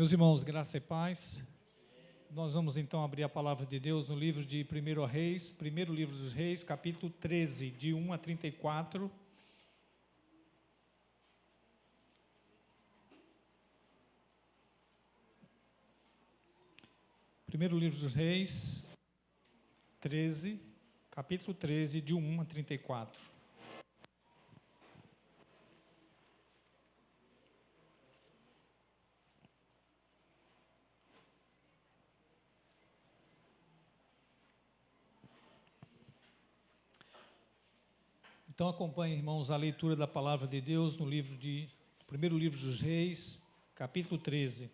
Meus irmãos, graça e paz. Nós vamos então abrir a palavra de Deus no livro de 1 Reis, primeiro livro dos Reis, capítulo 13, de 1 a 34. Primeiro livro dos Reis, 13, capítulo 13, de 1 a 34. Então acompanhe, irmãos, a leitura da palavra de Deus no primeiro livro dos Reis, capítulo 13.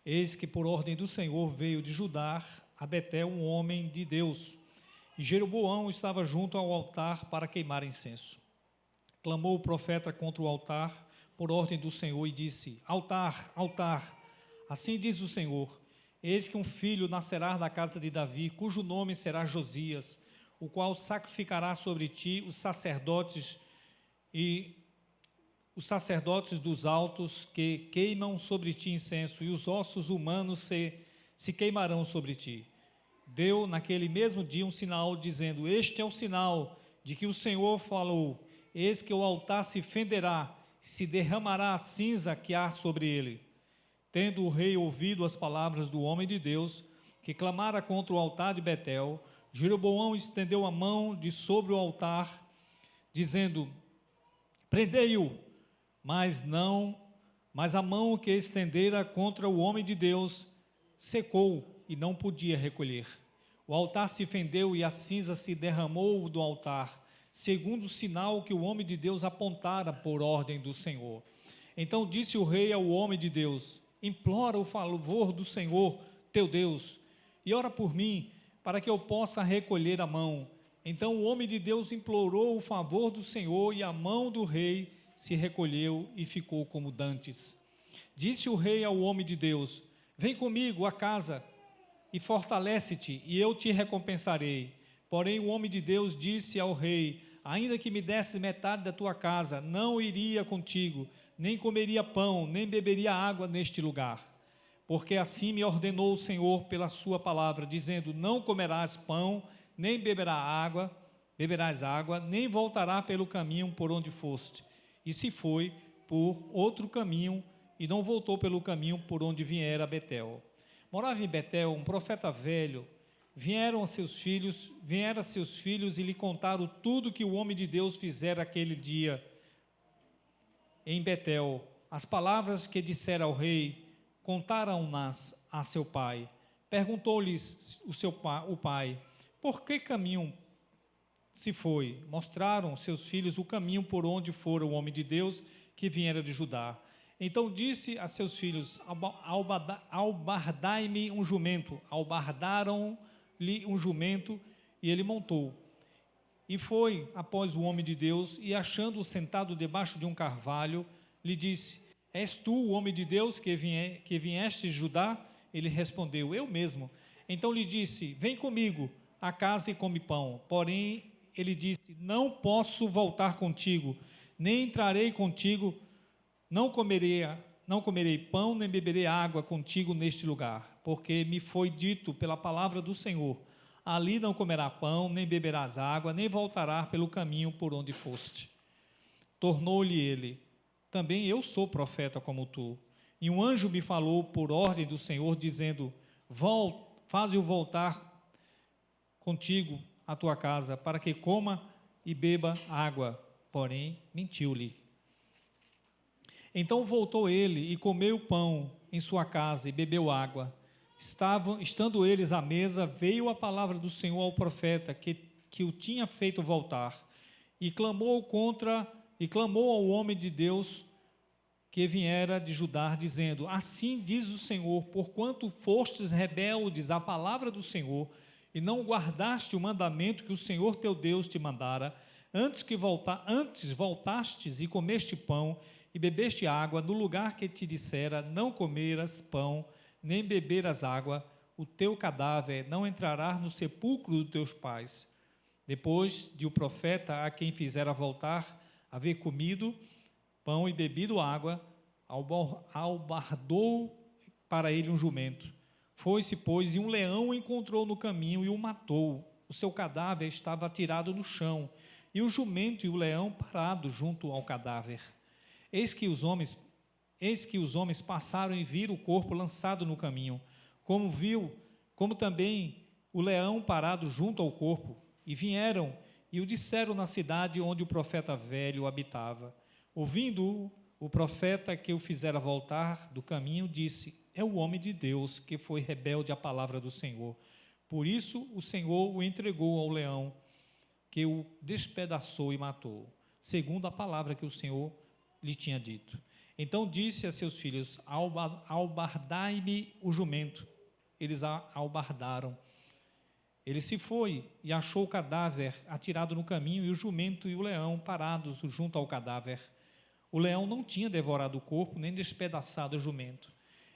Eis que por ordem do Senhor veio de Judá a Betel um homem de Deus, e Jeroboão estava junto ao altar para queimar incenso. Clamou o profeta contra o altar por ordem do Senhor e disse: Altar, altar, assim diz o Senhor, eis que um filho nascerá da casa de Davi, cujo nome será Josias, o qual sacrificará sobre ti os sacerdotes dos altos que queimam sobre ti incenso, e os ossos humanos se queimarão sobre ti. Deu naquele mesmo dia um sinal, dizendo: Este é o sinal de que o Senhor falou, eis que o altar se fenderá, se derramará a cinza que há sobre ele. Tendo o rei ouvido as palavras do homem de Deus, que clamara contra o altar de Betel, Jeroboão estendeu a mão de sobre o altar, dizendo: Prendei-o, mas a mão que estendera contra o homem de Deus secou e não podia recolher. O altar se fendeu e a cinza se derramou do altar, segundo o sinal que o homem de Deus apontara por ordem do Senhor. Então disse o rei ao homem de Deus: Implora o favor do Senhor teu Deus, e ora por mim, para que eu possa recolher a mão. Então o homem de Deus implorou o favor do Senhor, e a mão do rei se recolheu e ficou como dantes. Disse o rei ao homem de Deus: Vem comigo a casa e fortalece-te, e eu te recompensarei. Porém o homem de Deus disse ao rei: Ainda que me desses metade da tua casa, não iria contigo, nem comeria pão, nem beberia água neste lugar. Porque assim me ordenou o Senhor pela sua palavra, dizendo: Não comerás pão, nem beberás água, nem voltará pelo caminho por onde foste. E se foi por outro caminho, e não voltou pelo caminho por onde viera a Betel. Morava em Betel um profeta velho. Vieram seus filhos e lhe contaram tudo que o homem de Deus fizera aquele dia em Betel. As palavras que dissera ao rei, contaram-nas a seu pai. Perguntou-lhes o pai: Por que caminho se foi? Mostraram seus filhos o caminho por onde fora o homem de Deus que viera de Judá. Então disse a seus filhos: Albardai-me um jumento. Albardaram-lhe um jumento, e ele montou. E foi após o homem de Deus, e achando-o sentado debaixo de um carvalho, lhe disse: És tu o homem de Deus que vieste de Judá? Ele respondeu: Eu mesmo. Então lhe disse: Vem comigo à casa e come pão. Porém ele disse: Não posso voltar contigo, nem entrarei contigo, não comerei pão, nem beberei água contigo neste lugar, porque me foi dito pela palavra do Senhor: Ali não comerá pão, nem beberás água, nem voltará pelo caminho por onde foste. Tornou-lhe ele: Também eu sou profeta como tu. E um anjo me falou por ordem do Senhor, dizendo: Faze-o voltar contigo à tua casa, para que coma e beba água. Porém, mentiu-lhe. Então voltou ele e comeu pão em sua casa e bebeu água. Estando eles à mesa, veio a palavra do Senhor ao profeta que o tinha feito voltar, e clamou ao homem de Deus que viera de Judá, dizendo: Assim diz o Senhor, porquanto fostes rebeldes à palavra do Senhor, e não guardaste o mandamento que o Senhor teu Deus te mandara, antes voltastes e comeste pão e bebeste água no lugar que te dissera: Não comerás pão, nem beberás água, o teu cadáver não entrará no sepulcro dos teus pais. Depois de o profeta a quem fizera voltar haver comido pão e bebido água, albardou para ele um jumento. Foi-se, pois, e um leão o encontrou no caminho e o matou. O seu cadáver estava atirado no chão, e o jumento e o leão parados junto ao cadáver. Eis que os homens passaram e viram o corpo lançado no caminho, como também o leão parado junto ao corpo, e vieram e o disseram na cidade onde o profeta velho habitava. Ouvindo-o, o profeta que o fizera voltar do caminho disse: é o homem de Deus que foi rebelde à palavra do Senhor. Por isso o Senhor o entregou ao leão, que o despedaçou e matou, segundo a palavra que o Senhor lhe tinha dito. Então disse a seus filhos: albardai-me o jumento. Eles albardaram. Ele se foi e achou o cadáver atirado no caminho, e o jumento e o leão parados junto ao cadáver. O leão não tinha devorado o corpo, nem despedaçado o jumento.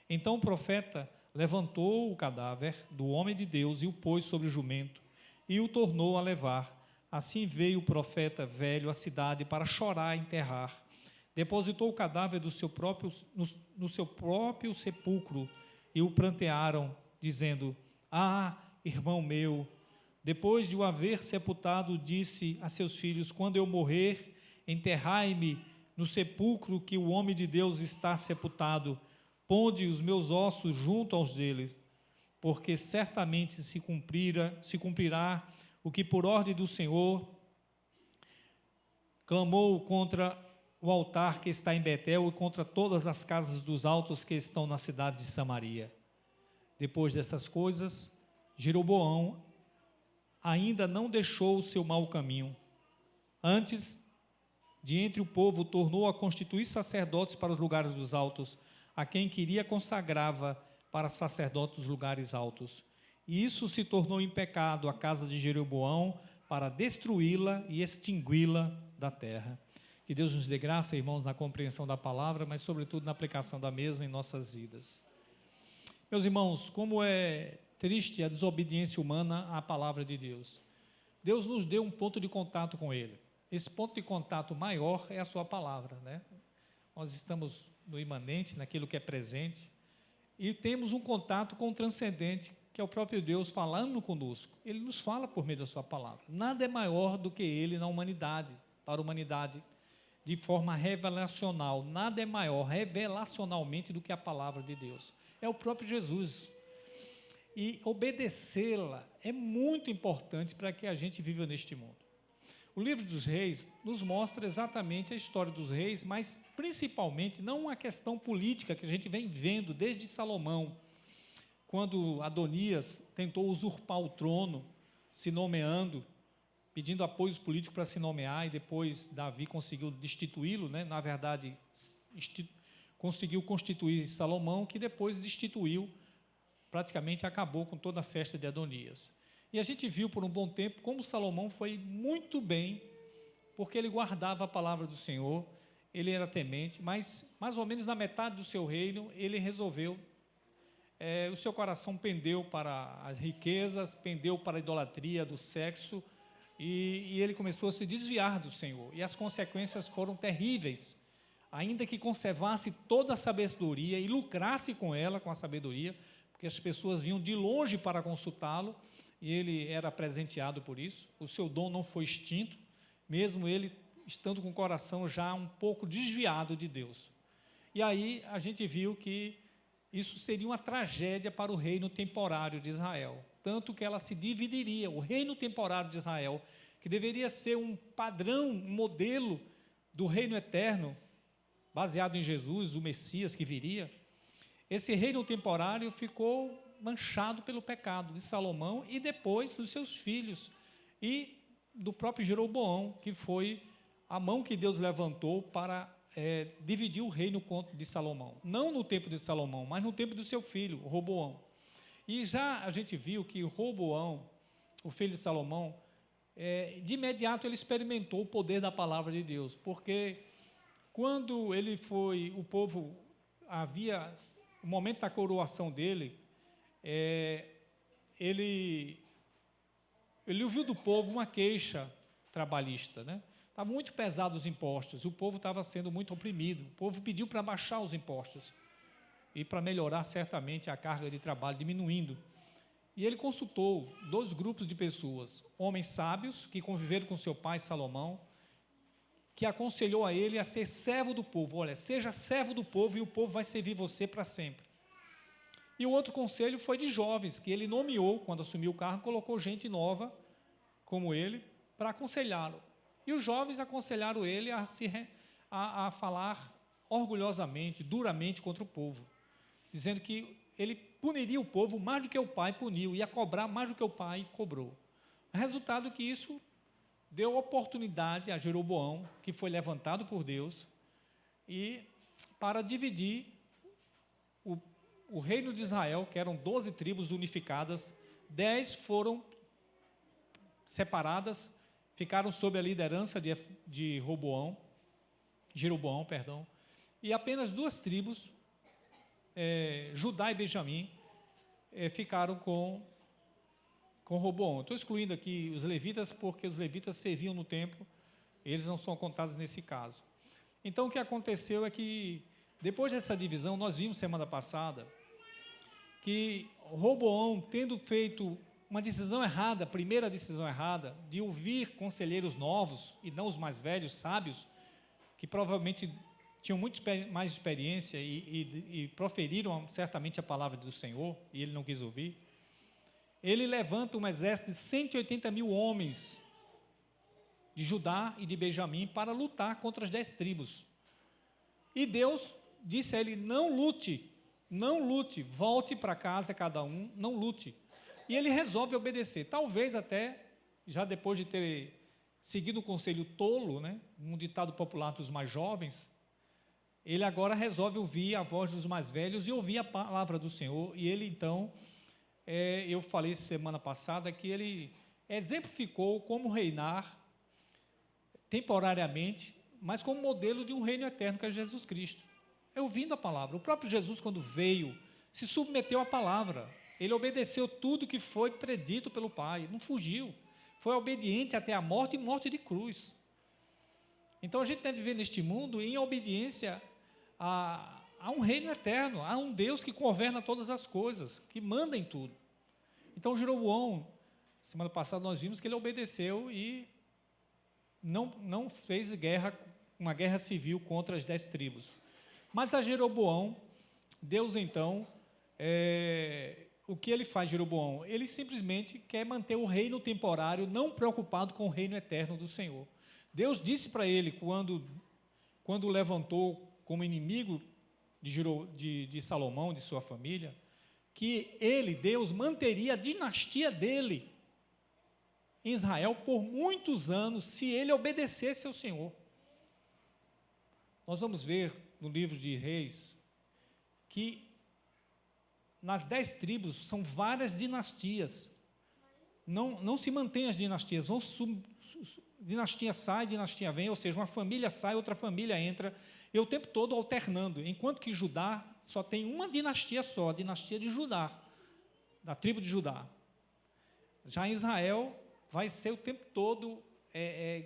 Então o profeta levantou o cadáver do homem de Deus e o pôs sobre o jumento, e o tornou a levar. Assim veio o profeta velho à cidade para chorar e enterrar. Depositou o cadáver no seu próprio sepulcro, e o prantearam, dizendo: ah, irmão meu. Depois de o haver sepultado, disse a seus filhos: quando eu morrer, enterrai-me no sepulcro que o homem de Deus está sepultado. Ponde os meus ossos junto aos deles, porque certamente se cumprirá o que por ordem do Senhor clamou contra o altar que está em Betel e contra todas as casas dos altos que estão na cidade de Samaria. Depois dessas coisas, Jeroboão ainda não deixou o seu mau caminho. Antes, de entre o povo, tornou a constituir sacerdotes para os lugares dos altos, a quem queria consagrava para sacerdotes dos lugares altos. E isso se tornou em pecado a casa de Jeroboão, para destruí-la e extingui-la da terra. Que Deus nos dê graça, irmãos, na compreensão da palavra, mas sobretudo na aplicação da mesma em nossas vidas. Meus irmãos, como é triste a desobediência humana à palavra de Deus. Deus nos deu um ponto de contato com Ele. Esse ponto de contato maior é a sua palavra, né? Nós estamos no imanente, naquilo que é presente, e temos um contato com o transcendente, que é o próprio Deus falando conosco. Ele nos fala por meio da sua palavra. Nada é maior do que Ele na humanidade, para a humanidade, de forma revelacional. Nada é maior revelacionalmente do que a palavra de Deus. É o próprio Jesus. E obedecê-la é muito importante para que a gente viva neste mundo. O livro dos reis nos mostra exatamente a história dos reis, mas principalmente não uma questão política que a gente vem vendo desde Salomão, quando Adonias tentou usurpar o trono, se nomeando, pedindo apoios políticos para se nomear, e depois Davi conseguiu destituí-lo, né? Na verdade, conseguiu constituir Salomão, que depois destituiu, praticamente acabou com toda a festa de Adonias. E a gente viu por um bom tempo como Salomão foi muito bem, porque ele guardava a palavra do Senhor, ele era temente, mas mais ou menos na metade do seu reino, ele resolveu, o seu coração pendeu para as riquezas, pendeu para a idolatria do sexo, e ele começou a se desviar do Senhor, e as consequências foram terríveis. Ainda que conservasse toda a sabedoria e lucrasse com ela, com a sabedoria, porque as pessoas vinham de longe para consultá-lo, e ele era presenteado por isso. O seu dom não foi extinto, mesmo ele estando com o coração já um pouco desviado de Deus. E aí a gente viu que isso seria uma tragédia para o reino temporário de Israel, tanto que ela se dividiria. O reino temporário de Israel, que deveria ser um padrão, um modelo do reino eterno, baseado em Jesus, o Messias que viria, esse reino temporário ficou manchado pelo pecado de Salomão e depois dos seus filhos e do próprio Jeroboão, que foi a mão que Deus levantou para dividir o reino de Salomão. Não no tempo de Salomão, mas no tempo do seu filho, Roboão. E já a gente viu que Roboão, o filho de Salomão, de imediato ele experimentou o poder da palavra de Deus, porque quando ele foi, o povo, havia o momento da coroação dele, ele ouviu do povo uma queixa trabalhista, né? Estavam muito pesados os impostos, o povo estava sendo muito oprimido, o povo pediu para baixar os impostos e para melhorar certamente a carga de trabalho, diminuindo. E ele consultou 2 grupos de pessoas, homens sábios que conviveram com seu pai Salomão, que aconselhou a ele a ser servo do povo. Olha, seja servo do povo e o povo vai servir você para sempre. E o outro conselho foi de jovens, que ele nomeou, quando assumiu o cargo, colocou gente nova, como ele, para aconselhá-lo. E os jovens aconselharam ele a falar orgulhosamente, duramente contra o povo, dizendo que ele puniria o povo mais do que o pai puniu, ia cobrar mais do que o pai cobrou. O resultado é que isso deu oportunidade a Jeroboão, que foi levantado por Deus, e para dividir o reino de Israel, que eram 12 tribos unificadas, 10 foram separadas, ficaram sob a liderança de Jeroboão, e apenas 2 tribos, Judá e Benjamim, ficaram com Roboão. Estou excluindo aqui os levitas, porque os levitas serviam no templo, eles não são contados nesse caso. Então, o que aconteceu é que, depois dessa divisão, nós vimos semana passada, que Roboão, tendo feito uma decisão errada, a primeira decisão errada, de ouvir conselheiros novos, e não os mais velhos, sábios, que provavelmente tinham muito mais experiência e proferiram certamente a palavra do Senhor, e ele não quis ouvir. Ele levanta um exército de 180 mil homens de Judá e de Benjamim para lutar contra as 10 tribos. E Deus disse a ele: não lute, volte para casa cada um, não lute. E ele resolve obedecer, talvez até, já depois de ter seguido o conselho tolo, né, um ditado popular dos mais jovens, ele agora resolve ouvir a voz dos mais velhos e ouvir a palavra do Senhor. E ele então, eu falei semana passada que ele exemplificou como reinar temporariamente, mas como modelo de um reino eterno, que é Jesus Cristo. Ouvindo a palavra. O próprio Jesus, quando veio, se submeteu à palavra. Ele obedeceu tudo que foi predito pelo Pai, não fugiu. Foi obediente até a morte e morte de cruz. Então a gente deve viver neste mundo em obediência a um reino eterno, a um Deus que governa todas as coisas, que manda em tudo. Então Jeroboão, semana passada nós vimos que ele obedeceu e não fez uma guerra civil contra as 10 tribos. Mas a Jeroboão, Deus então, o que ele faz, Jeroboão? Ele simplesmente quer manter o reino temporário, não preocupado com o reino eterno do Senhor. Deus disse para ele, quando o levantou como inimigo de Salomão, de sua família, que ele, Deus, manteria a dinastia dele em Israel por muitos anos, se ele obedecesse ao Senhor. Nós vamos ver no livro de Reis que nas 10 tribos são várias dinastias. Não se mantém as dinastias, dinastia sai, dinastia vem, ou seja, uma família sai, outra família entra, e o tempo todo alternando, enquanto que Judá só tem uma dinastia só, a dinastia de Judá, da tribo de Judá. Já em Israel, vai ser o tempo todo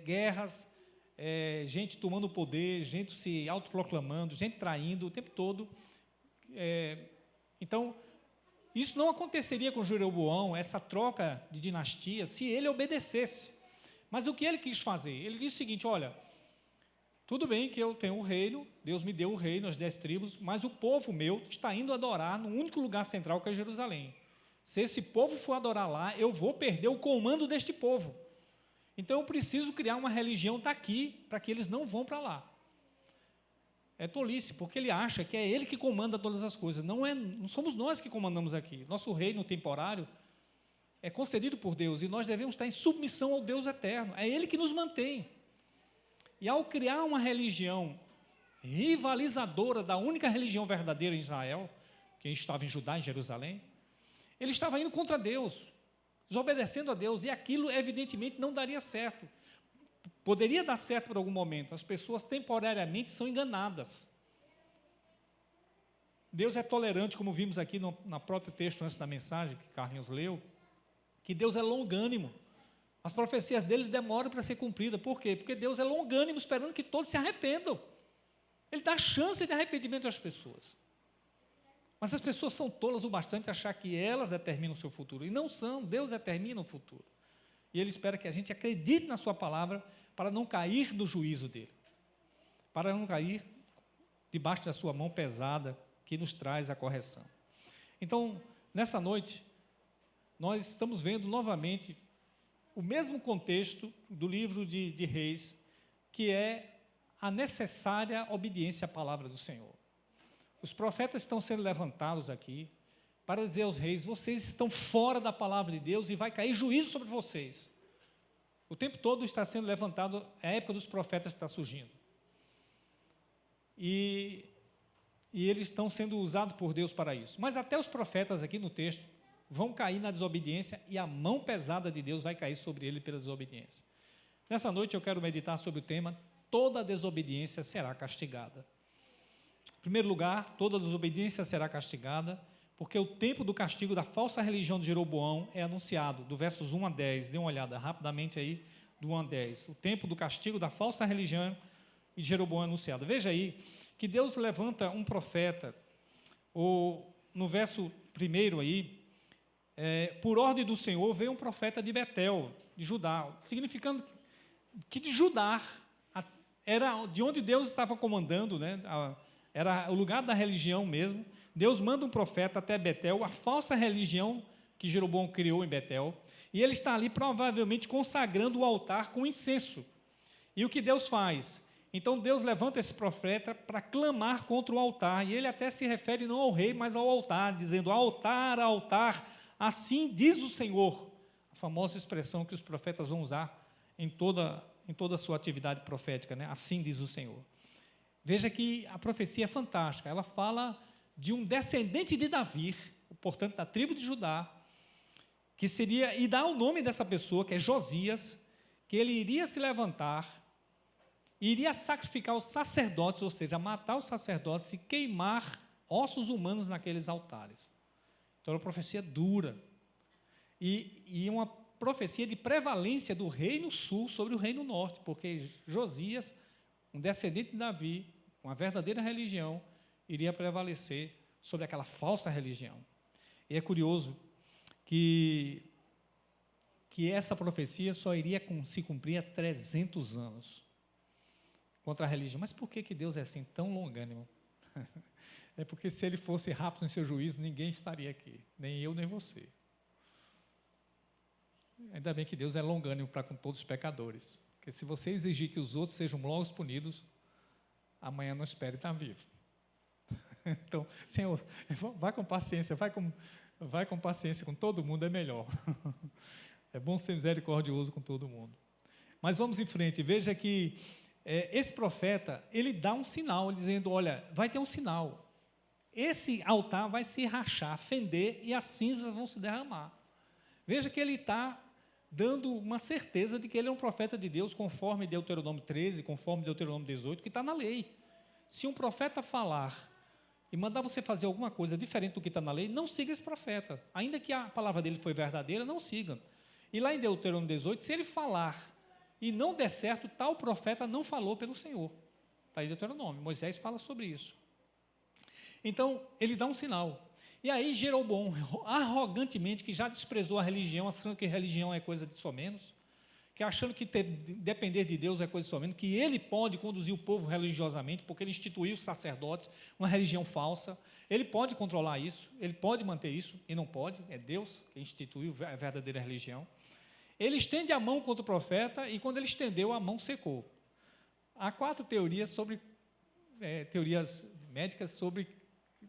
guerras, gente tomando poder, gente se autoproclamando, gente traindo, o tempo todo. Então, isso não aconteceria com Jeroboão, essa troca de dinastia, se ele obedecesse. Mas o que ele quis fazer? Ele disse o seguinte: olha, tudo bem que eu tenho um reino, Deus me deu um reino, as 10 tribos, mas o povo meu está indo adorar no único lugar central, que é Jerusalém. Se esse povo for adorar lá, eu vou perder o comando deste povo. Então eu preciso criar uma religião daqui, para que eles não vão para lá. É tolice, porque ele acha que é ele que comanda todas as coisas. Não somos nós que comandamos aqui. Nosso reino temporário é concedido por Deus, e nós devemos estar em submissão ao Deus eterno. É ele que nos mantém. E ao criar uma religião rivalizadora da única religião verdadeira em Israel, que estava em Judá, em Jerusalém, ele estava indo contra Deus, desobedecendo a Deus, e aquilo evidentemente não daria certo. Poderia dar certo por algum momento, as pessoas temporariamente são enganadas. Deus é tolerante, como vimos aqui no próprio texto antes da mensagem que Carlinhos leu, que Deus é longânimo, As profecias deles demoram para ser cumpridas. Por quê? Porque Deus é longânimo, esperando que todos se arrependam. Ele dá chance de arrependimento às pessoas. Mas as pessoas são tolas o bastante a achar que elas determinam o seu futuro. E não são, Deus determina o futuro. E Ele espera que a gente acredite na sua palavra para não cair do juízo dele. Para não cair debaixo da sua mão pesada que nos traz a correção. Então, nessa noite, nós estamos vendo novamente o mesmo contexto do livro de Reis, que é a necessária obediência à palavra do Senhor. Os profetas estão sendo levantados aqui para dizer aos reis: vocês estão fora da palavra de Deus e vai cair juízo sobre vocês. O tempo todo está sendo levantado, a época dos profetas está surgindo. E eles estão sendo usados por Deus para isso. Mas até os profetas aqui no texto vão cair na desobediência e a mão pesada de Deus vai cair sobre ele pela desobediência. Nessa noite eu quero meditar sobre o tema: toda desobediência será castigada. Em primeiro lugar, toda desobediência será castigada, porque o tempo do castigo da falsa religião de Jeroboão é anunciado, do versos 1 a 10, dê uma olhada rapidamente aí, do 1 a 10. O tempo do castigo da falsa religião de Jeroboão é anunciado. Veja aí, que Deus levanta um profeta, ou no verso 1 aí, por ordem do Senhor, veio um profeta de Betel, de Judá, significando que de Judá, era de onde Deus estava comandando, né? Era o lugar da religião mesmo. Deus manda um profeta até Betel, a falsa religião que Jeroboão criou em Betel, e ele está ali provavelmente consagrando o altar com incenso. E o que Deus faz? Então Deus levanta esse profeta para clamar contra o altar, e ele até se refere não ao rei, mas ao altar, dizendo: altar, altar, assim diz o Senhor. A famosa expressão que os profetas vão usar em toda a sua atividade profética, né? Assim diz o Senhor. Veja que a profecia é fantástica, ela fala de um descendente de Davi, portanto da tribo de Judá, que seria, e dá o nome dessa pessoa, que é Josias, que ele iria se levantar, iria sacrificar os sacerdotes, ou seja, matar os sacerdotes e queimar ossos humanos naqueles altares. Então, é uma profecia dura, e uma profecia de prevalência do reino sul sobre o reino norte, porque Josias, um descendente de Davi, uma verdadeira religião, iria prevalecer sobre aquela falsa religião. E é curioso que essa profecia só iria se cumprir há 300 anos contra a religião. Mas por que Deus é assim tão longânimo? É porque se ele fosse rápido em seu juízo, ninguém estaria aqui, nem eu, nem você. Ainda bem que Deus é longânimo para com todos os pecadores, porque se você exigir que os outros sejam logo punidos, amanhã não espere estar vivo. Então, Senhor, vai com paciência, vai com paciência com todo mundo, é melhor. É bom ser misericordioso com todo mundo. Mas vamos em frente, veja que esse profeta, ele dá um sinal, dizendo: olha, vai ter um sinal, esse altar vai se rachar, fender, e as cinzas vão se derramar. Veja que ele está dando uma certeza de que ele é um profeta de Deus, conforme Deuteronômio 13, conforme Deuteronômio 18, que está na lei. Se um profeta falar e mandar você fazer alguma coisa diferente do que está na lei, não siga esse profeta. Ainda que a palavra dele foi verdadeira, não siga. E lá em Deuteronômio 18, se ele falar e não der certo, tal profeta não falou pelo Senhor. Está em Deuteronômio, Moisés fala sobre isso. Então, ele dá um sinal. E aí Jeroboão, arrogantemente, que já desprezou a religião, achando que religião é coisa de somenos, que achando que depender de Deus é coisa de somenos, que ele pode conduzir o povo religiosamente, porque ele instituiu os sacerdotes, uma religião falsa, ele pode controlar isso, ele pode manter isso, e não pode, é Deus que instituiu a verdadeira religião. Ele estende a mão contra o profeta, e quando ele estendeu, a mão secou. Há 4 teorias teorias médicas sobre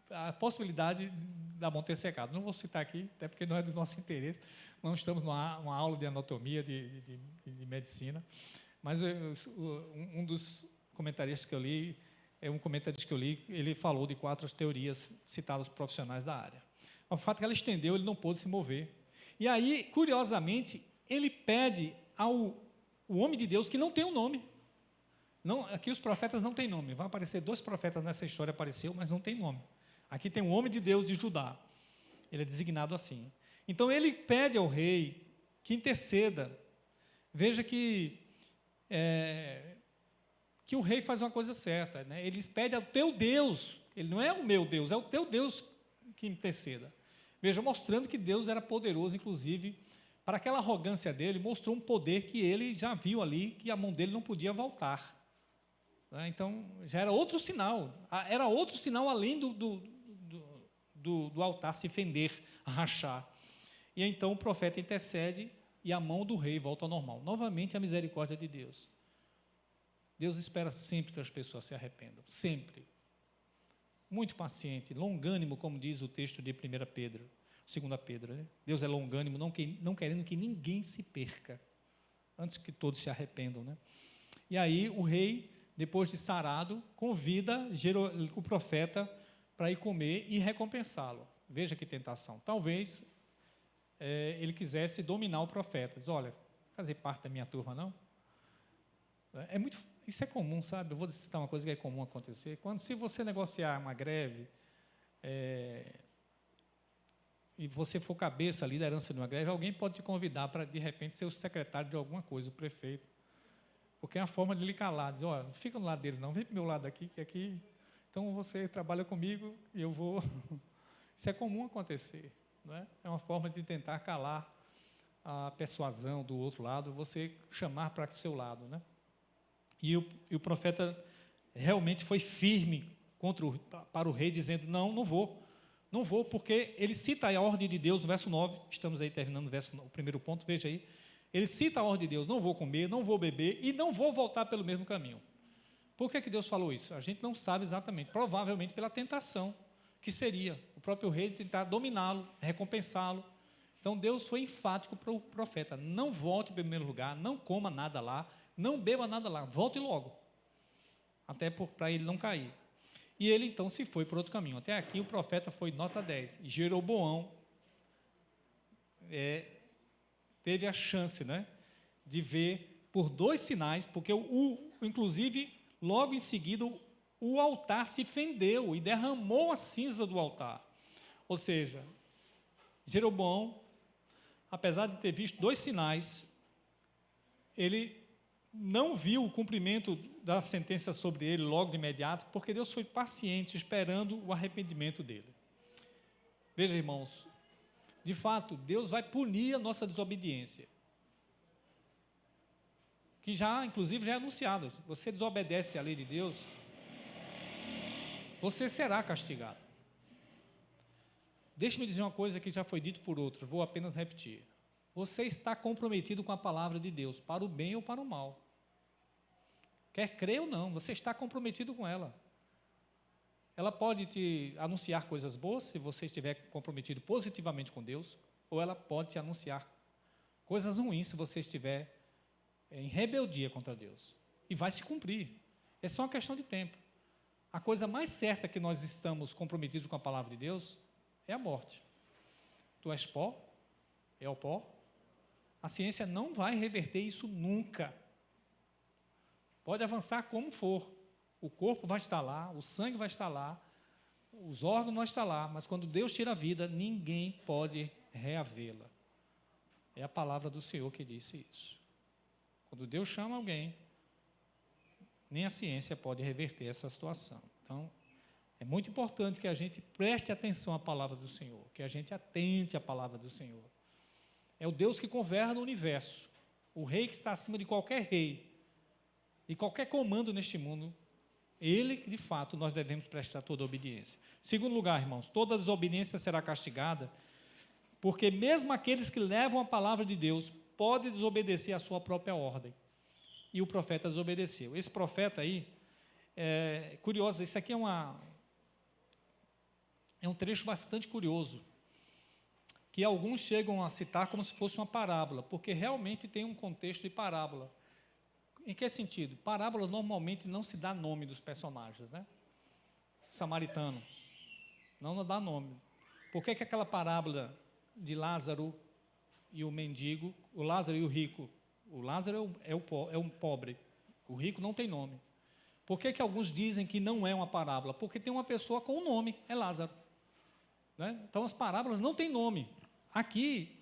a possibilidade da mão ter secado. Não vou citar aqui, até porque não é do nosso interesse, não estamos numa aula de anatomia, de medicina, mas um dos comentaristas que eu li, ele falou de 4 teorias citadas por profissionais da área. O fato é que ela estendeu, ele não pôde se mover. E aí, curiosamente, ele pede ao homem de Deus, que não tem um nome. Não, aqui os profetas não têm nome. Vai aparecer 2 profetas nessa história, apareceu, mas não tem nome. Aqui tem um homem de Deus de Judá. Ele é designado assim. Então ele pede ao rei que interceda veja que o rei faz uma coisa certa, né? Ele pede ao teu Deus, ele não é o meu Deus, é o teu Deus que interceda. Veja, mostrando que Deus era poderoso, inclusive, para aquela arrogância dele, mostrou um poder que ele já viu ali, que a mão dele não podia voltar. Né? Então, já era outro sinal além do altar se fender, rachar. E então o profeta intercede e a mão do rei volta ao normal. Novamente a misericórdia de Deus. Deus espera sempre que as pessoas se arrependam, sempre. Muito paciente, longânimo, como diz o texto de 2 Pedro. Né? Deus é longânimo, não querendo que ninguém se perca, antes que todos se arrependam. Né? E aí o rei, depois de sarado, convida o profeta para ir comer e recompensá-lo. Veja que tentação. Talvez ele quisesse dominar o profeta. Diz, olha, fazer parte da minha turma, não? Isso é comum, sabe? Eu vou citar uma coisa que é comum acontecer. Se você negociar uma greve, e você for cabeça, liderança de uma greve, alguém pode te convidar para, de repente, ser o secretário de alguma coisa, o prefeito. Porque é uma forma de lhe calar. Diz, olha, não fica no lado dele, não. Vem para o meu lado aqui, que aqui... Então, você trabalha comigo e eu vou... Isso é comum acontecer. Não é? É uma forma de tentar calar a persuasão do outro lado, você chamar para o seu lado, né? E o profeta realmente foi firme para o rei, dizendo, não vou, porque ele cita a ordem de Deus no verso 9, estamos aí terminando o primeiro ponto, veja aí, ele cita a ordem de Deus, não vou comer, não vou beber e não vou voltar pelo mesmo caminho. Por que Deus falou isso? A gente não sabe exatamente, provavelmente pela tentação, que seria o próprio rei tentar dominá-lo, recompensá-lo. Então Deus foi enfático para o profeta, não volte em primeiro lugar, não coma nada lá, não beba nada lá, volte logo, até para ele não cair. E ele então se foi por outro caminho. Até aqui o profeta foi nota 10. Jeroboão teve a chance, né, de ver por 2 sinais, porque inclusive logo em seguida o altar se fendeu e derramou a cinza do altar. Ou seja, Jeroboão, apesar de ter visto 2 sinais, ele não viu o cumprimento da sentença sobre ele logo de imediato, porque Deus foi paciente, esperando o arrependimento dele. Veja, irmãos, de fato, Deus vai punir a nossa desobediência, que já, inclusive, já é anunciado. Você desobedece à lei de Deus, você será castigado. Deixe-me dizer uma coisa que já foi dito por outros, vou apenas repetir. Você está comprometido com a palavra de Deus, para o bem ou para o mal. Quer crer ou não, você está comprometido com ela. Ela pode te anunciar coisas boas, se você estiver comprometido positivamente com Deus, ou ela pode te anunciar coisas ruins, se você estiver em rebeldia contra Deus. E vai se cumprir. É só uma questão de tempo. A coisa mais certa que nós estamos comprometidos com a palavra de Deus é a morte. Tu és pó, é o pó. A ciência não vai reverter isso nunca. Pode avançar como for. O corpo vai estar lá, o sangue vai estar lá, os órgãos vão estar lá, mas quando Deus tira a vida, ninguém pode reavê-la. É a palavra do Senhor que disse isso. Quando Deus chama alguém, nem a ciência pode reverter essa situação. Então, é muito importante que a gente preste atenção à palavra do Senhor, que a gente atente à palavra do Senhor. É o Deus que governa o universo, o rei que está acima de qualquer rei, e qualquer comando neste mundo, ele, de fato, nós devemos prestar toda a obediência. Segundo lugar, irmãos, toda desobediência será castigada, porque mesmo aqueles que levam a palavra de Deus podem desobedecer a sua própria ordem. E o profeta desobedeceu. Esse profeta aí, curioso, isso aqui é um trecho bastante curioso, que alguns chegam a citar como se fosse uma parábola, porque realmente tem um contexto de parábola. Em que sentido? Parábola normalmente não se dá nome dos personagens, né? Samaritano, não dá nome. Por que aquela parábola de Lázaro e o mendigo, o Lázaro e o rico? O Lázaro é um pobre, o rico não tem nome. Por que alguns dizem que não é uma parábola? Porque tem uma pessoa com um nome, é Lázaro. Né? Então as parábolas não têm nome. Aqui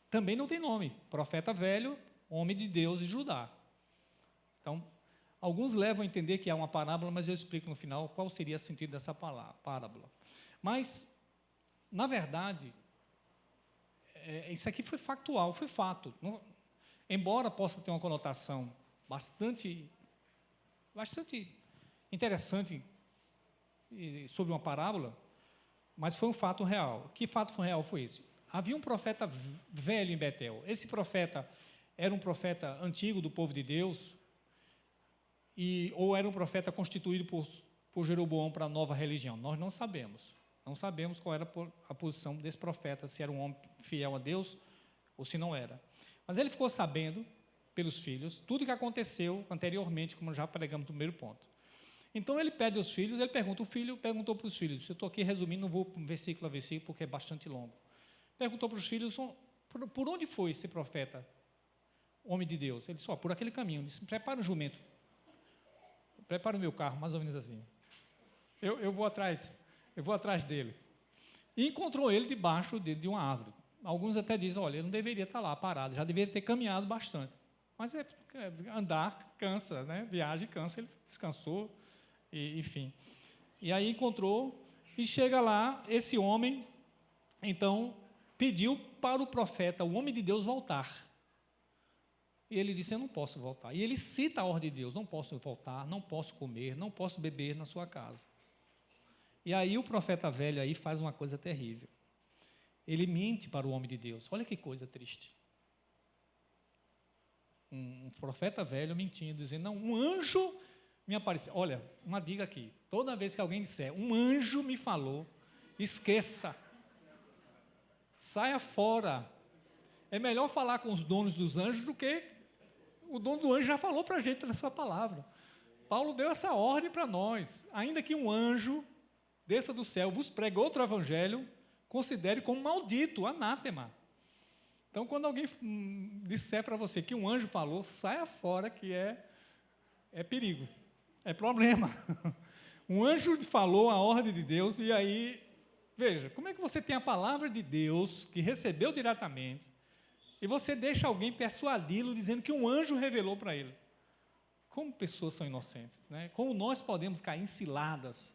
também não tem nome. Profeta velho, homem de Deus de Judá. Então, alguns levam a entender que é uma parábola, mas eu explico no final qual seria o sentido dessa parábola. Mas, na verdade, isso aqui foi factual, foi fato. Embora possa ter uma conotação bastante interessante sobre uma parábola, mas foi um fato real. Que fato real foi esse? Havia um profeta velho em Betel. Esse profeta era um profeta antigo do povo de Deus, ou era um profeta constituído por Jeroboão para a nova religião? Nós não sabemos. Não sabemos qual era a posição desse profeta, se era um homem fiel a Deus ou se não era. Mas ele ficou sabendo, pelos filhos, tudo o que aconteceu anteriormente, como já pregamos no primeiro ponto. Então ele pede aos filhos, ele pergunta, o filho perguntou para os filhos, eu estou aqui resumindo, não vou versículo a versículo, porque é bastante longo. Perguntou para os filhos, por onde foi esse profeta, homem de Deus? Ele disse, por aquele caminho. Ele disse, prepara o jumento, prepara o meu carro, mais ou menos assim. Eu vou atrás dele. E encontrou ele debaixo de uma árvore. Alguns até dizem, olha, ele não deveria estar lá parado, já deveria ter caminhado bastante. Mas andar cansa, né? Viagem cansa, ele descansou, enfim. E aí encontrou, e chega lá, esse homem, então, pediu para o profeta, o homem de Deus, voltar. E ele disse, eu não posso voltar. E ele cita a ordem de Deus, não posso voltar, não posso comer, não posso beber na sua casa. E aí o profeta velho aí faz uma coisa terrível. Ele mente para o homem de Deus. Olha que coisa triste. Um profeta velho mentindo, dizendo, não, um anjo me apareceu. Olha, uma dica aqui, toda vez que alguém disser, um anjo me falou, esqueça. Saia fora. É melhor falar com os donos dos anjos do que o dono do anjo já falou para a gente na sua palavra. Paulo deu essa ordem para nós. Ainda que um anjo desça do céu, vos pregue outro evangelho, considere como maldito, anátema. Então, quando alguém disser para você que um anjo falou, saia fora, que é perigo, é problema. Um anjo falou a ordem de Deus, e aí, veja, como é que você tem a palavra de Deus, que recebeu diretamente, e você deixa alguém persuadi-lo, dizendo que um anjo revelou para ele? Como pessoas são inocentes, né? Como nós podemos cair em ciladas?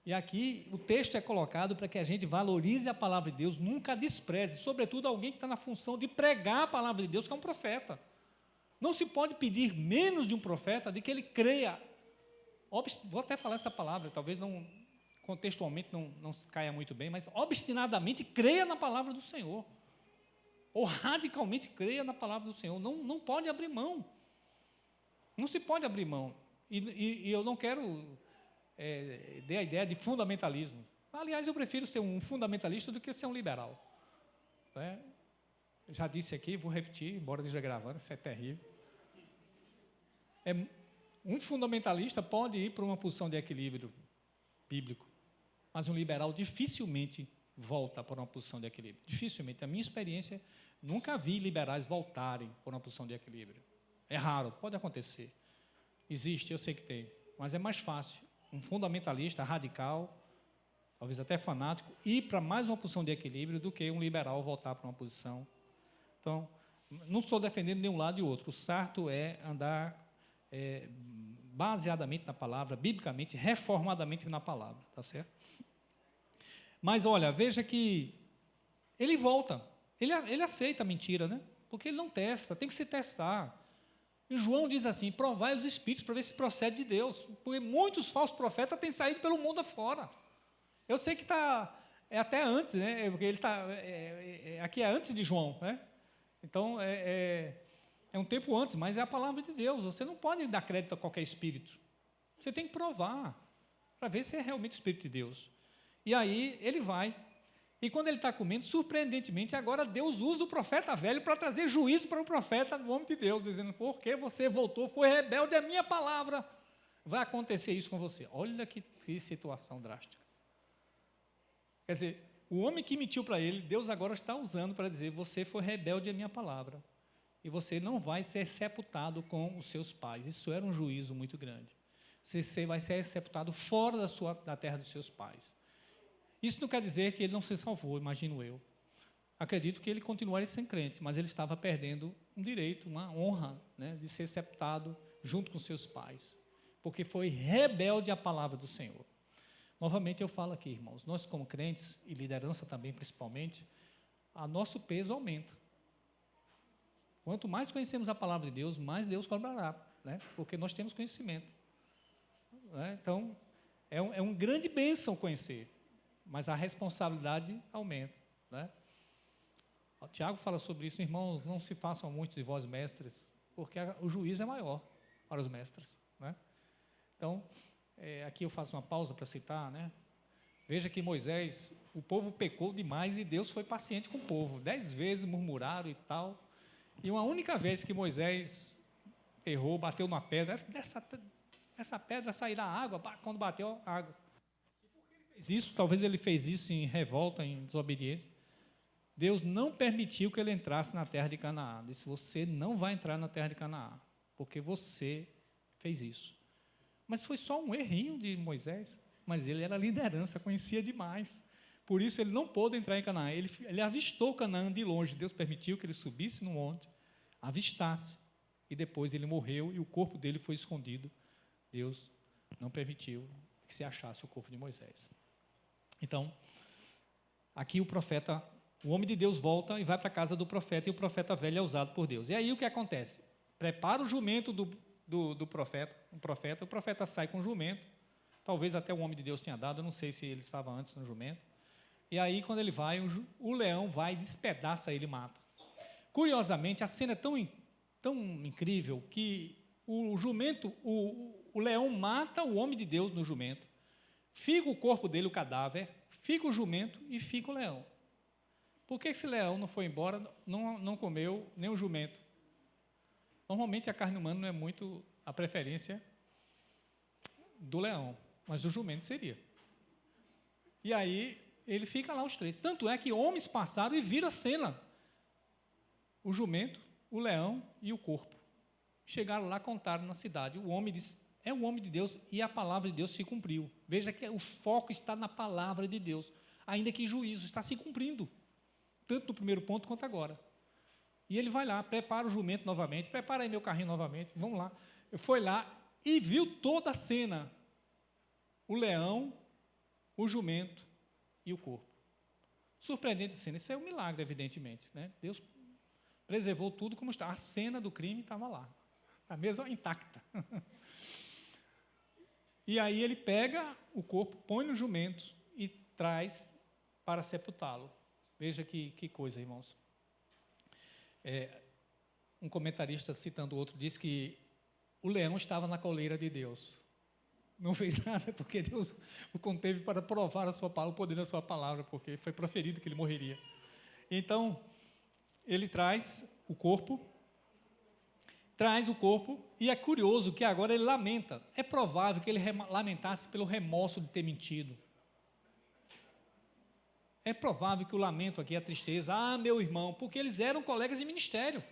E aqui o texto é colocado para que a gente valorize a palavra de Deus, nunca a despreze, sobretudo alguém que está na função de pregar a palavra de Deus, que é um profeta. Não se pode pedir menos de um profeta, de que ele creia. Vou até falar essa palavra, talvez não, contextualmente não caia muito bem, mas obstinadamente creia na palavra do Senhor. Ou radicalmente creia na palavra do Senhor. Não pode abrir mão. Não se pode abrir mão. E eu não quero dê a ideia de fundamentalismo. Aliás, eu prefiro ser um fundamentalista do que ser um liberal. Eu já disse aqui, vou repetir, embora esteja gravando, isso é terrível. Um fundamentalista pode ir para uma posição de equilíbrio bíblico, mas um liberal dificilmente volta para uma posição de equilíbrio. Dificilmente. A minha experiência, nunca vi liberais voltarem para uma posição de equilíbrio. É raro, pode acontecer. Existe, eu sei que tem, mas é mais fácil um fundamentalista radical, talvez até fanático, ir para mais uma posição de equilíbrio do que um liberal voltar para uma posição. Então, não estou defendendo nenhum lado e outro. O certo é andar baseadamente na palavra, biblicamente, reformadamente na palavra, tá certo? Mas, olha, veja que ele volta, ele aceita a mentira, né? Porque ele não testa, tem que se testar. E João diz assim, provai os espíritos para ver se procede de Deus, porque muitos falsos profetas têm saído pelo mundo afora. Eu sei que até antes, né? Porque ele aqui é antes de João, né? Então, é um tempo antes, mas é a palavra de Deus. Você não pode dar crédito a qualquer espírito. Você tem que provar, para ver se é realmente o Espírito de Deus. E aí, ele vai. E quando ele está comendo, surpreendentemente, agora Deus usa o profeta velho para trazer juízo para o profeta do homem de Deus, dizendo, porque você voltou, foi rebelde à minha palavra, vai acontecer isso com você. Olha que situação drástica. Quer dizer, o homem que mentiu para ele, Deus agora está usando para dizer, você foi rebelde à minha palavra, e você não vai ser sepultado com os seus pais. Isso era um juízo muito grande. Você vai ser sepultado fora da terra dos seus pais. Isso não quer dizer que ele não se salvou, imagino eu. acredito que ele continuaria sendo crente, mas ele estava perdendo um direito, uma honra, né, de ser sepultado junto com seus pais, porque foi rebelde à palavra do Senhor. Novamente eu falo aqui, irmãos, nós como crentes, e liderança também principalmente, nosso peso aumenta. Quanto mais conhecemos a palavra de Deus, mais Deus cobrará, né, porque nós temos conhecimento. Né? Então, é uma grande bênção conhecer, mas a responsabilidade aumenta. Né? O Tiago fala sobre isso, irmãos, não se façam muito de vós mestres, porque o juízo é maior para os mestres. Né? Então, aqui eu faço uma pausa para citar, né? Veja que Moisés, o povo pecou demais e Deus foi paciente com o povo, 10 vezes murmuraram e tal, e uma única vez que Moisés errou, bateu numa pedra, essa pedra sairá água, quando bateu a água. E por que ele fez isso? Talvez ele fez isso em revolta, em desobediência. Deus não permitiu que ele entrasse na terra de Canaã. Disse, você não vai entrar na terra de Canaã, porque você fez isso. Mas foi só um errinho de Moisés, mas ele era liderança, conhecia demais. Por isso ele não pôde entrar em Canaã. Ele avistou Canaã de longe. Deus permitiu que ele subisse no monte, avistasse, e depois ele morreu e o corpo dele foi escondido. Deus não permitiu que se achasse o corpo de Moisés. Então, aqui o homem de Deus volta e vai para a casa do profeta, e o profeta velho é usado por Deus. E aí o que acontece? Prepara o jumento do profeta, o profeta sai com o jumento, talvez até o homem de Deus tenha dado, eu não sei se ele estava antes no jumento, e aí quando ele vai, o leão vai, despedaça ele e mata. Curiosamente, a cena é tão incrível que o jumento, o leão mata o homem de Deus no jumento, fica o corpo dele, o cadáver, fica o jumento e fica o leão. Por que esse leão não foi embora, não comeu nem o jumento? Normalmente a carne humana não é muito a preferência do leão, mas o jumento seria. E aí ele fica lá os três. Tanto é que homens passaram e viram a cena. O jumento, o leão e o corpo. Chegaram lá, contaram na cidade. O homem disse, é o homem de Deus, e a palavra de Deus se cumpriu. Veja que o foco está na palavra de Deus, ainda que juízo está se cumprindo, tanto no primeiro ponto quanto agora. E ele vai lá, prepara o jumento novamente, prepara aí meu carrinho novamente, vamos lá. Foi lá e viu toda a cena, o leão, o jumento e o corpo. Surpreendente cena, isso é um milagre, evidentemente, né? Deus preservou tudo como está, a cena do crime estava lá, a mesa intacta. E aí ele pega o corpo, põe no jumento e traz para sepultá-lo. Veja que coisa, irmãos. Um comentarista, citando outro, diz que o leão estava na coleira de Deus. Não fez nada, porque Deus o conteve para provar a sua palavra, o poder da sua palavra, porque foi proferido que ele morreria. Então, ele traz o corpo, e é curioso que agora ele lamenta. É provável que ele lamentasse pelo remorso de ter mentido. É provável que o lamento aqui, a tristeza, meu irmão, porque eles eram colegas de ministério.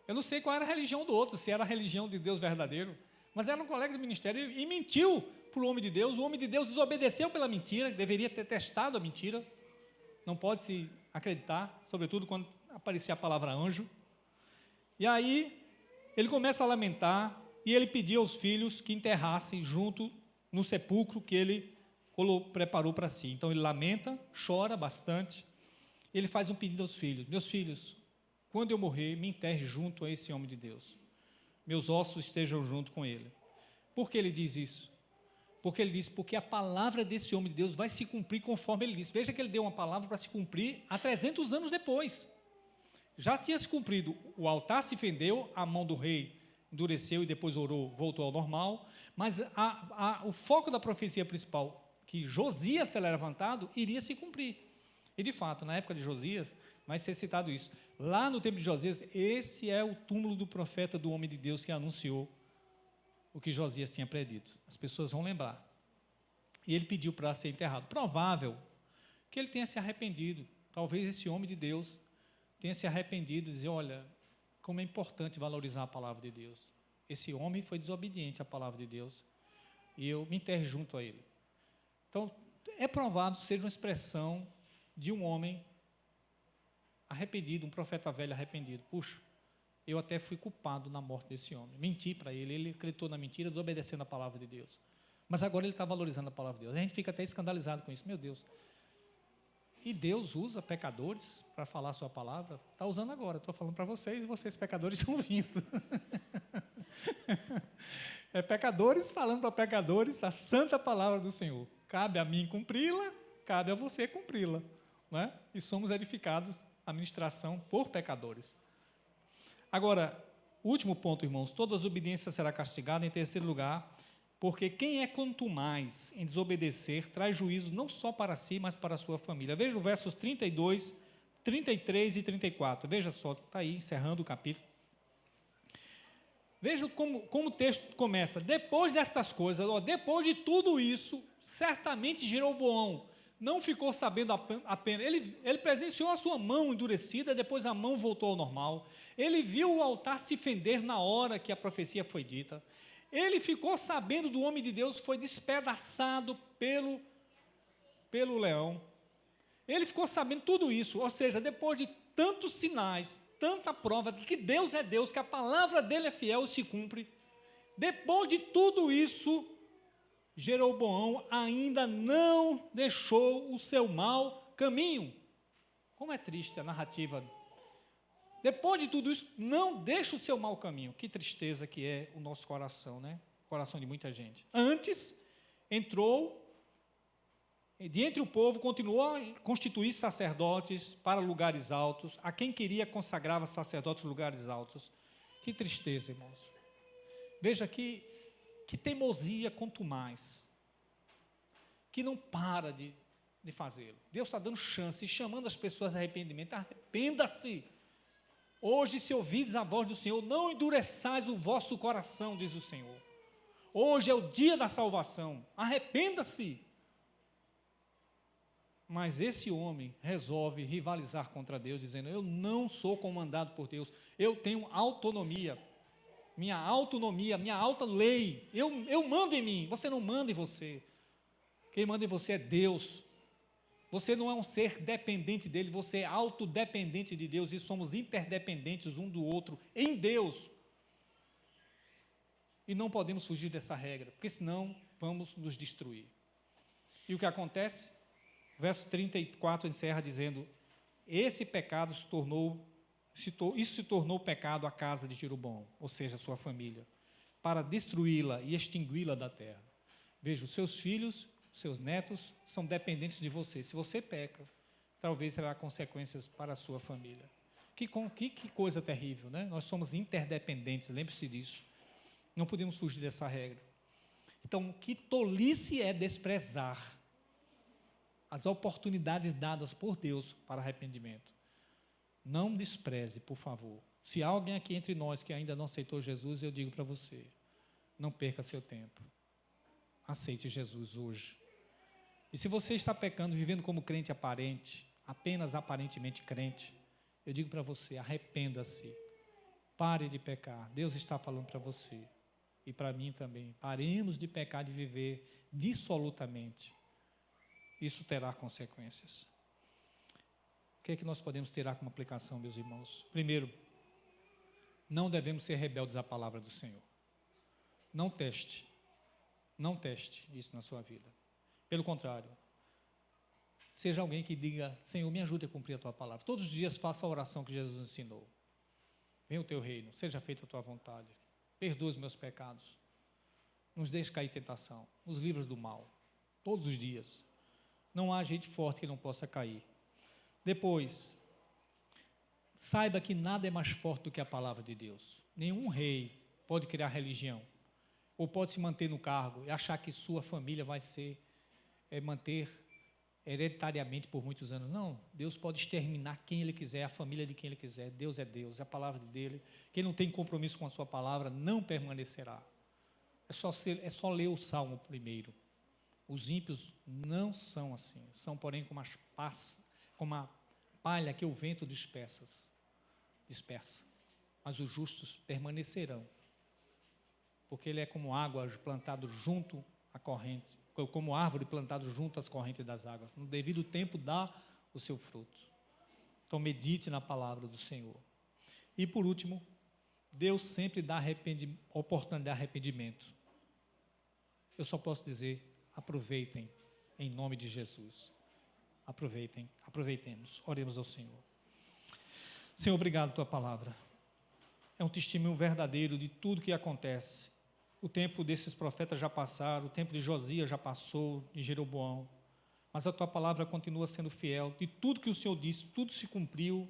Eu não sei qual era a religião do outro, se era a religião de Deus verdadeiro, mas eram colegas de ministério e mentiu para o homem de Deus. O homem de Deus desobedeceu pela mentira, deveria ter testado a mentira. Não pode se acreditar, sobretudo quando aparecia a palavra anjo. E aí, ele começa a lamentar e ele pediu aos filhos que enterrassem junto no sepulcro que ele preparou para si. Então ele lamenta, chora bastante, ele faz um pedido aos filhos, meus filhos, quando eu morrer, me enterre junto a esse homem de Deus, meus ossos estejam junto com ele. Por que ele diz isso? Porque ele diz, porque a palavra desse homem de Deus vai se cumprir conforme ele disse. Veja que ele deu uma palavra para se cumprir há 300 anos depois, já tinha se cumprido, o altar se fendeu, a mão do rei endureceu e depois orou, voltou ao normal, mas o foco da profecia principal, que Josias será levantado, iria se cumprir. E de fato, na época de Josias, vai ser citado isso. Lá no tempo de Josias, esse é o túmulo do profeta, do homem de Deus que anunciou o que Josias tinha predito. As pessoas vão lembrar. E ele pediu para ser enterrado. Provável que ele tenha se arrependido. Talvez esse homem de Deus tenha se arrependido e dizer, olha, como é importante valorizar a palavra de Deus. Esse homem foi desobediente à palavra de Deus e eu me enterre junto a ele. Então, é provável que seja uma expressão de um homem arrependido, um profeta velho arrependido. Puxa, eu até fui culpado na morte desse homem. Menti para ele, ele acreditou na mentira, desobedecendo a palavra de Deus. Mas agora ele está valorizando a palavra de Deus. A gente fica até escandalizado com isso, meu Deus. E Deus usa pecadores para falar a sua palavra? Está usando agora, estou falando para vocês, e vocês pecadores estão vindo. É pecadores falando para pecadores a santa palavra do Senhor. Cabe a mim cumpri-la, cabe a você cumpri-la. Né? E somos edificados, a ministração, por pecadores. Agora, último ponto, irmãos, toda desobediência será castigada. Em terceiro lugar, porque quem é contumaz em desobedecer traz juízo não só para si, mas para a sua família. Veja os versos 32, 33 e 34. Veja só, está aí, encerrando o capítulo. Veja como o texto começa. Depois dessas coisas, depois de tudo isso, certamente Jeroboão não ficou sabendo apenas. Ele presenciou a sua mão endurecida, depois a mão voltou ao normal. Ele viu o altar se fender na hora que a profecia foi dita. Ele ficou sabendo do homem de Deus, foi despedaçado pelo leão. Ele ficou sabendo tudo isso, ou seja, depois de tantos sinais, tanta prova de que Deus é Deus, que a palavra dele é fiel e se cumpre. Depois de tudo isso, Jeroboão ainda não deixou o seu mau caminho. Como é triste a narrativa. Depois de tudo isso, não deixa o seu mau caminho. Que tristeza que é o nosso coração, né? O coração de muita gente. Antes, entrou, de entre o povo, continuou a constituir sacerdotes para lugares altos. A quem queria consagrava sacerdotes lugares altos. Que tristeza, irmãos. Veja que teimosia contumaz, que não para de fazê-lo. Deus está dando chance e chamando as pessoas a arrependimento. Arrependa-se. Hoje, se ouvides a voz do Senhor, não endureçais o vosso coração, diz o Senhor. Hoje é o dia da salvação. Arrependa-se. Mas esse homem resolve rivalizar contra Deus, dizendo: eu não sou comandado por Deus, eu tenho autonomia, minha alta lei, eu mando em mim, você não manda em você. Quem manda em você é Deus. Você não é um ser dependente dele, você é autodependente de Deus, e somos interdependentes um do outro em Deus. E não podemos fugir dessa regra, porque senão vamos nos destruir. E o que acontece? O verso 34 encerra dizendo: esse pecado se tornou pecado à casa de Jeroboão, ou seja, a sua família, para destruí-la e extingui-la da terra. Veja, os seus filhos, seus netos são dependentes de você. Se você peca, talvez terá consequências para a sua família. Que coisa terrível, né? Nós somos interdependentes, lembre-se disso. Não podemos fugir dessa regra. Então, que tolice é desprezar as oportunidades dadas por Deus para arrependimento. Não despreze, por favor. Se há alguém aqui entre nós que ainda não aceitou Jesus, eu digo para você, não perca seu tempo. Aceite Jesus hoje. E se você está pecando, vivendo como crente aparente, apenas aparentemente crente, eu digo para você, arrependa-se. Pare de pecar. Deus está falando para você. E para mim também. Paremos de pecar, de viver dissolutamente. Isso terá consequências. O que é que nós podemos tirar como aplicação, meus irmãos? Primeiro, não devemos ser rebeldes à palavra do Senhor. Não teste isso na sua vida. Pelo contrário, seja alguém que diga: Senhor, me ajude a cumprir a tua palavra. Todos os dias faça a oração que Jesus ensinou. Venha o teu reino, seja feita a tua vontade. Perdoa os meus pecados. Nos deixe cair em tentação. Nos livra do mal. Todos os dias. Não há gente forte que não possa cair. Depois, saiba que nada é mais forte do que a palavra de Deus. Nenhum rei pode criar religião, ou pode se manter no cargo e achar que sua família vai manter hereditariamente por muitos anos. Não, Deus pode exterminar quem Ele quiser, a família de quem Ele quiser. Deus é Deus, é a palavra dele. Quem não tem compromisso com a sua palavra não permanecerá. É só ler o Salmo primeiro. Os ímpios não são assim, são porém como a palha que o vento dispersa. Mas os justos permanecerão, porque ele é como água plantada junto à corrente, como árvore plantada junto às correntes das águas. No devido tempo dá o seu fruto. Então medite na palavra do Senhor. E por último, Deus sempre dá oportunidade de arrependimento. Eu só posso dizer, aproveitem, em nome de Jesus. Aproveitemos, oremos ao Senhor. Senhor, obrigado pela tua palavra. É um testemunho verdadeiro de tudo que acontece. O tempo desses profetas já passaram, o tempo de Josias já passou, de Jeroboão. Mas a tua palavra continua sendo fiel. De tudo que o Senhor disse, tudo se cumpriu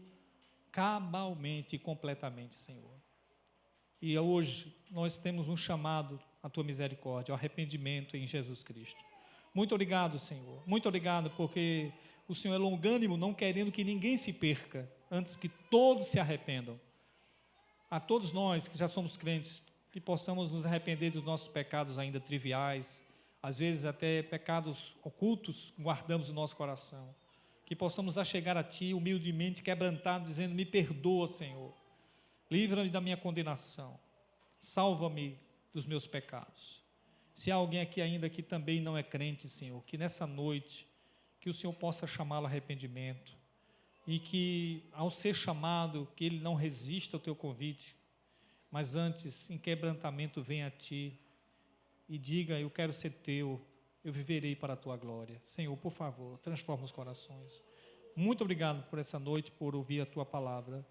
cabalmente e completamente, Senhor. E hoje nós temos um chamado à tua misericórdia, ao arrependimento em Jesus Cristo. Muito obrigado, Senhor. Muito obrigado porque o Senhor é longânimo, não querendo que ninguém se perca, antes que todos se arrependam. A todos nós que já somos crentes, que possamos nos arrepender dos nossos pecados ainda triviais, às vezes até pecados ocultos, guardamos no nosso coração. Que possamos achegar a Ti humildemente, quebrantado, dizendo, me perdoa, Senhor. Livra-me da minha condenação. Salva-me dos meus pecados. Se há alguém aqui ainda que também não é crente, Senhor, que nessa noite, que o Senhor possa chamá-lo a arrependimento, e que ao ser chamado, que ele não resista ao teu convite, mas antes, em quebrantamento, venha a Ti, e diga, eu quero ser Teu, eu viverei para a Tua glória. Senhor, por favor, transforma os corações. Muito obrigado por essa noite, por ouvir a Tua palavra.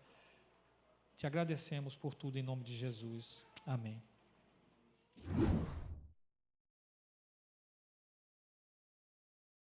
Te agradecemos por tudo em nome de Jesus. Amém.